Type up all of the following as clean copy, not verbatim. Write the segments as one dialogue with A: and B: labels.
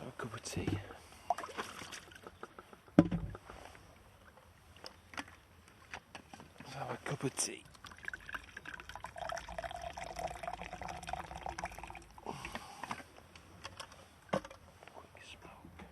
A: have a cup of tea. Let's have a cup of tea. Quick smoke.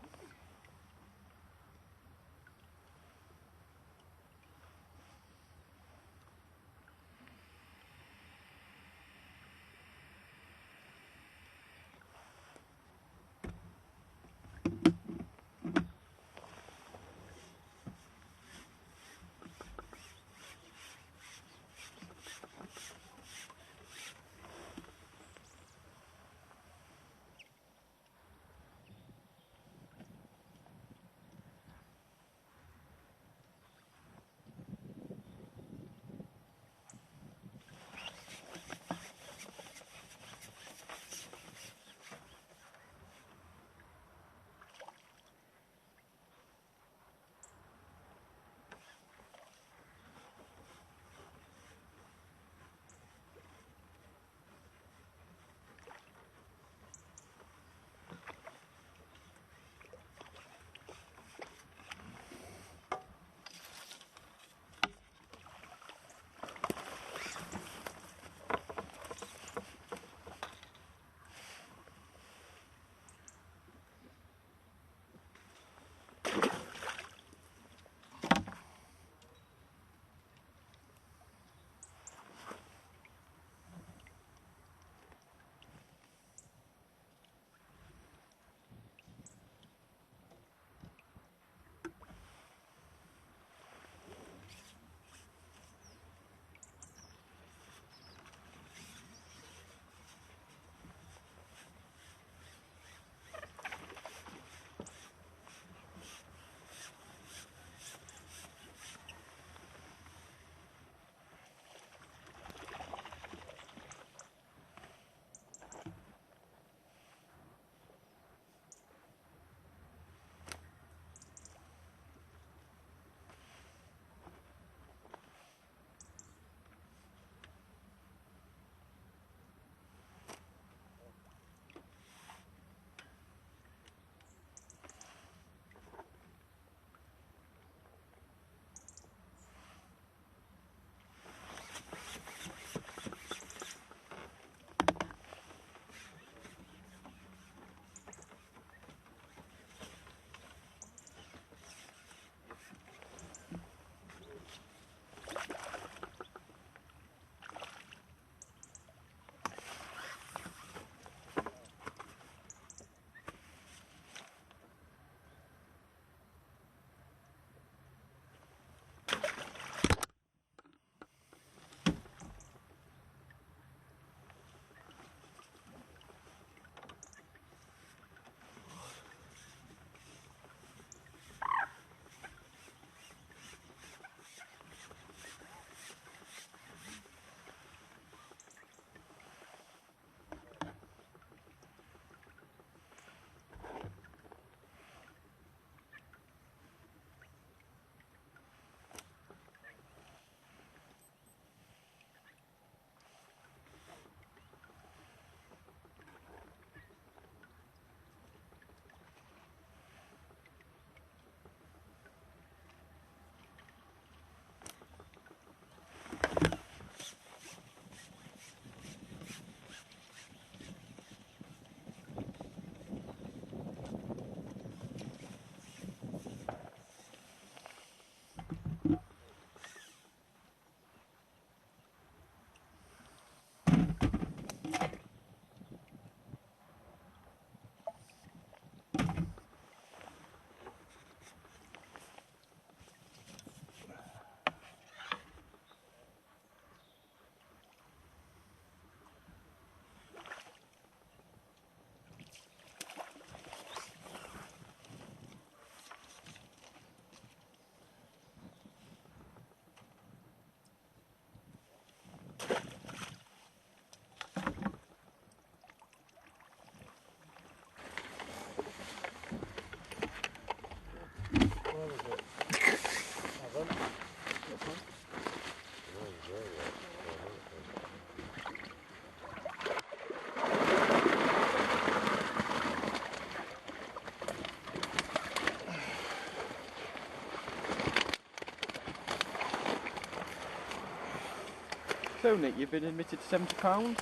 B: so, Nick, you've been admitted to £70?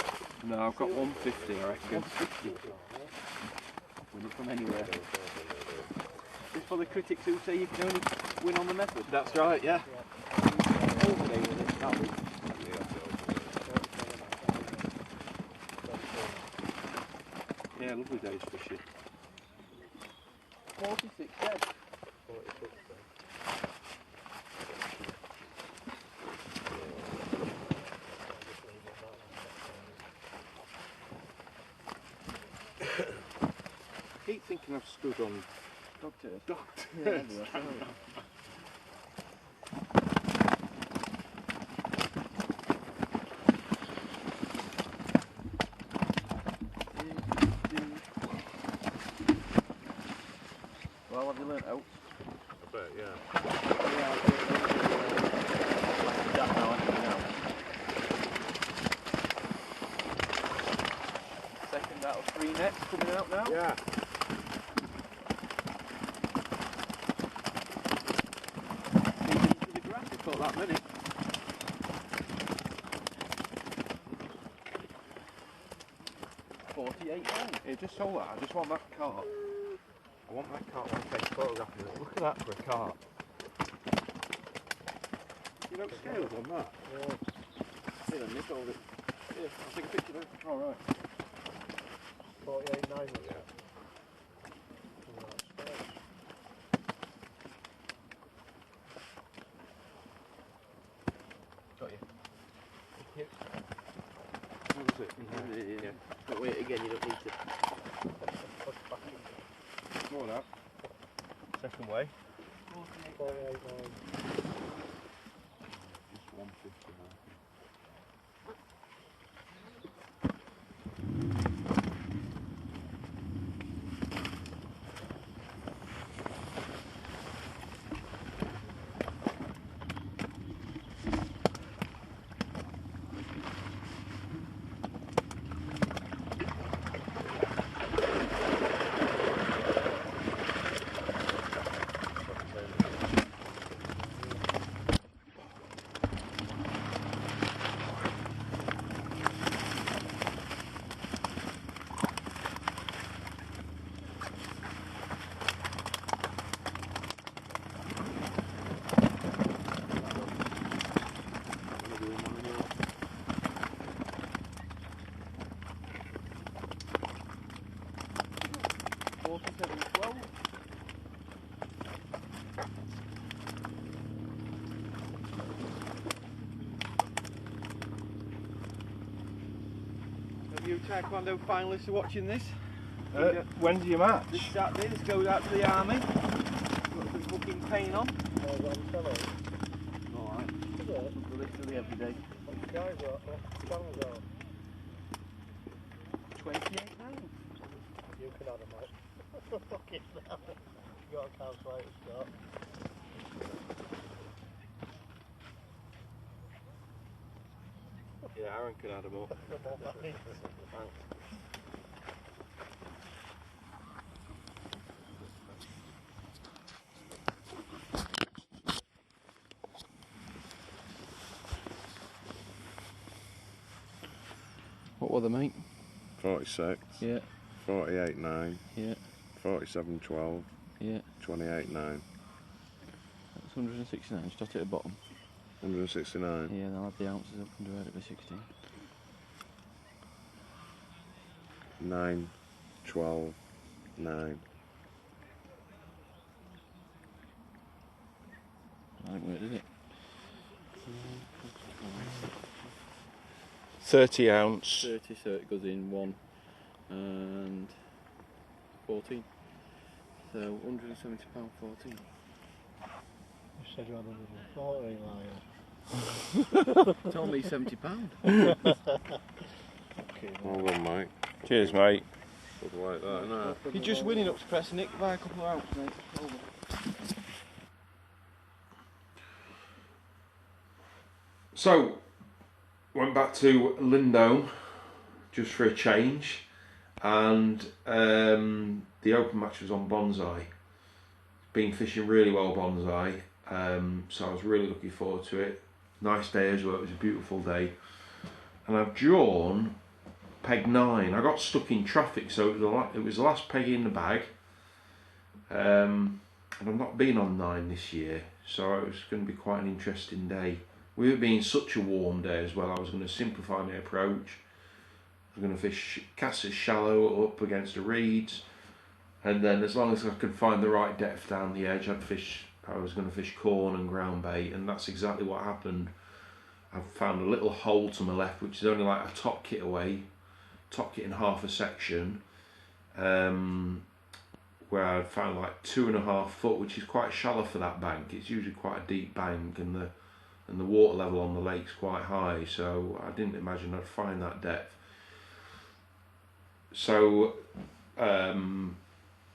A: No, I've got 150, I reckon.
B: 150. Win it from anywhere. It's for the critics who say you can only win on the method.
A: That's right, yeah.
B: All today with it, that week.
A: Yeah, lovely days fishing.
B: 46 dead.
A: I keep thinking I've stood on
B: Dog turd.
A: dog
B: Yeah,
A: turds.
B: that's right. Well, have you learnt out?
C: I bet, yeah.
B: Yeah, I've like that now, haven't you, now? Second out of 3 nets coming out now.
C: Yeah.
B: Feed into the grass, we've caught that many.
A: Yeah, just hold that. I just want that cart. I want that cart. I want to take a photograph of it. Look at that for a cart. You don't scale it on that?
B: Yeah. Here then, Nick, hold it. Here, I'll take a picture of it.
A: Alright.
C: 48.9 was it?
B: Got you.
A: What was it?
B: Yeah. But wait, again, you don't need to.
A: More of that.
C: Second way. 48.9.
A: Just 150 now.
B: You Taekwondo finalists are watching this.
A: When do you match?
B: This Saturday, this goes out to the army. Got some fucking paint on. Alright. Literally every day. 28 pounds.
C: You can have them, mate. Fucking hell. You got a calculator, Scott.
A: Yeah, Aaron can add them up.
C: Thanks.
B: What were they, mate?
A: 46.
B: Yeah.
A: 48.9.
B: Yeah.
A: 47.12.
B: Yeah.
A: 28.9.
B: That's 169, just dot it at the bottom.
A: 169.
B: Yeah, they'll add the ounces up and divide it by 16.
A: 9, 12, 9.
B: I don't work, does it?
A: 30 ounce.
B: 30, so it goes in 1 and 14. So £170.14.
C: You said you had 140, liar.
B: Told me £70.
C: Okay,
A: Well done, mate.
D: Cheers, mate.
A: Good like that, innit?
B: You're just winning up to press, Nick, by a couple of ounces, mate. Over.
D: So, went back to Lindo just for a change, and the open match was on Bonsai. Been fishing really well Bonsai, so I was really looking forward to it. Nice day as well, it was a beautiful day. and I've drawn peg 9. I got stuck in traffic, so it was the last peg in the bag. And I've not been on 9 this year, so it was going to be quite an interesting day. With it being such a warm day as well, I was going to simplify my approach. I was going to cast it shallow up against the reeds, and then as long as I could find the right depth down the edge, I was going to fish corn and ground bait, and that's exactly what happened. I found a little hole to my left, which is only like a top kit away, top kit in half a section, where I found like 2.5 foot, which is quite shallow for that bank. It's usually quite a deep bank, and the water level on the lake's quite high, so I didn't imagine I'd find that depth. So I've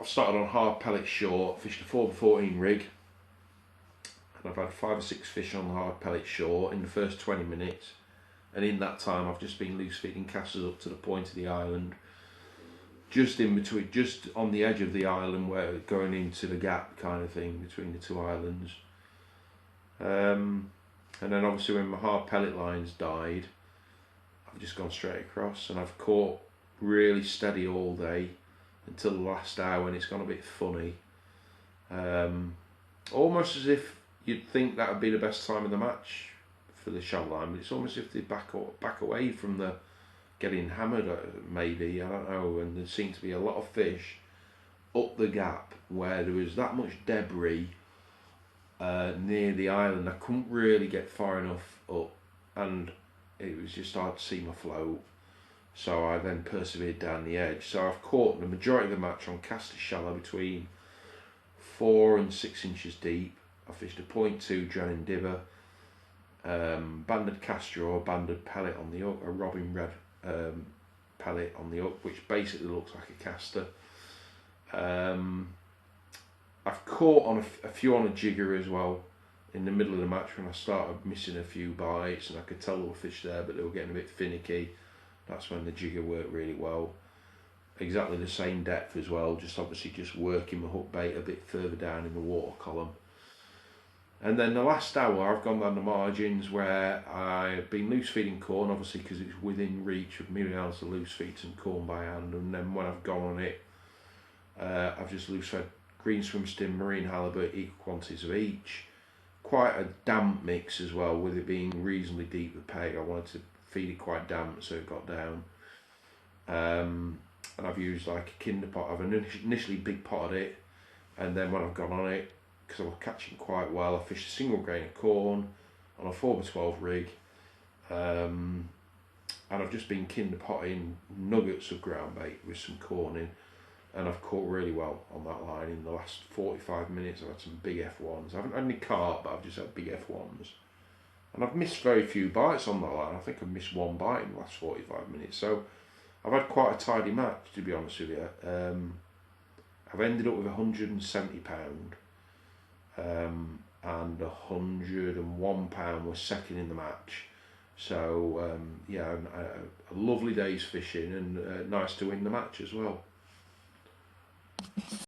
D: started on hard pellet short, fished a 4x14 rig, and I've had 5 or 6 fish on the hard pellet short in the first 20 minutes, and in that time I've just been loose feeding casters up to the point of the island, just in between, just on the edge of the island, where going into the gap kind of thing between the two islands. And then obviously when my hard pellet lines died, I've just gone straight across, and I've caught really steady all day until the last hour when it's gone a bit funny. Almost as if you'd think that would be the best time of the match for the shell line, but it's almost as if they back away from the getting hammered, maybe, I don't know, and there seemed to be a lot of fish up the gap where there was that much debris near the island. I couldn't really get far enough up, and it was just hard to see my float, so I then persevered down the edge. So I've caught the majority of the match on caster shallow between 4 and 6 inches deep. I fished a 0.2 Drennan dibber, banded castor or banded pellet on the hook, a robin red pellet on the hook, which basically looks like a caster. I've caught on a few on a jigger as well in the middle of the match when I started missing a few bites, and I could tell there were fish there but they were getting a bit finicky. That's when the jigger worked really well. Exactly the same depth as well, just obviously just working my hook bait a bit further down in the water column. And then the last hour I've gone down the margins where I've been loose feeding corn, obviously because it's within reach of me being able to loose feed some corn by hand, and then when I've gone on it, I've just loose fed green swim stim, marine halibut, equal quantities of each. Quite a damp mix as well, with it being reasonably deep with peg. I wanted to feed it quite damp so it got down. And I've used like a kinder pot. I've initially big potted it, and then when I've gone on it, because I was catching quite well, I fished a single grain of corn on a 4x12 rig, and I've just been kinder potting nuggets of ground bait with some corn in, and I've caught really well on that line in the last 45 minutes. I've had some big F1s. I haven't had any carp, but I've just had big F1s. And I've missed very few bites on that line. I think I've missed 1 bite in the last 45 minutes. So I've had quite a tidy match, to be honest with you. I've ended up with £170, and £101 was second in the match. So yeah, a lovely day's fishing, and nice to win the match as well.